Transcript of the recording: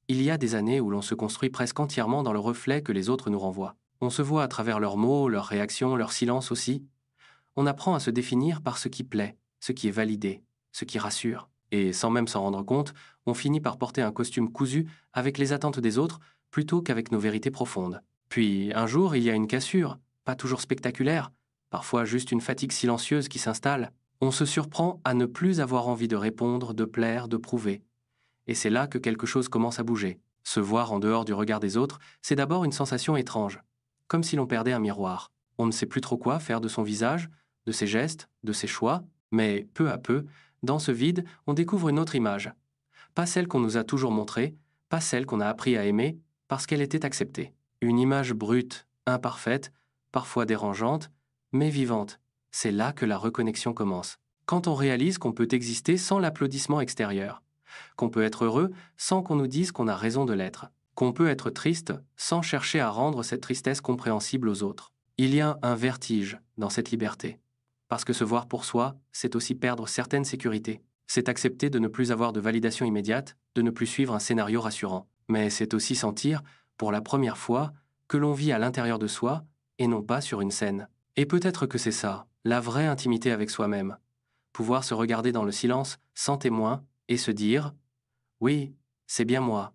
Il y a des années où l'on se construit presque entièrement dans le reflet que les autres nous renvoient. On se voit à travers leurs mots, leurs réactions, leur silence aussi. On apprend à se définir par ce qui plaît, ce qui est validé, ce qui rassure. Et sans même s'en rendre compte, on finit par porter un costume cousu avec les attentes des autres plutôt qu'avec nos vérités profondes. Puis, un jour, il y a une cassure, pas toujours spectaculaire, parfois juste une fatigue silencieuse qui s'installe. On se surprend à ne plus avoir envie de répondre, de plaire, de prouver. Et c'est là que quelque chose commence à bouger. Se voir en dehors du regard des autres, c'est d'abord une sensation étrange, comme si l'on perdait un miroir. On ne sait plus trop quoi faire de son visage, de ses gestes, de ses choix, mais peu à peu, dans ce vide, on découvre une autre image. Pas celle qu'on nous a toujours montrée, pas celle qu'on a appris à aimer, parce qu'elle était acceptée. Une image brute, imparfaite, parfois dérangeante, mais vivante. C'est là que la reconnexion commence. Quand on réalise qu'on peut exister sans l'applaudissement extérieur, qu'on peut être heureux sans qu'on nous dise qu'on a raison de l'être, qu'on peut être triste sans chercher à rendre cette tristesse compréhensible aux autres. Il y a un vertige dans cette liberté. Parce que se voir pour soi, c'est aussi perdre certaines sécurités. C'est accepter de ne plus avoir de validation immédiate, de ne plus suivre un scénario rassurant. Mais c'est aussi sentir, pour la première fois, que l'on vit à l'intérieur de soi et non pas sur une scène. Et peut-être que c'est ça, la vraie intimité avec soi-même. Pouvoir se regarder dans le silence, sans témoin, et se dire « Oui, c'est bien moi,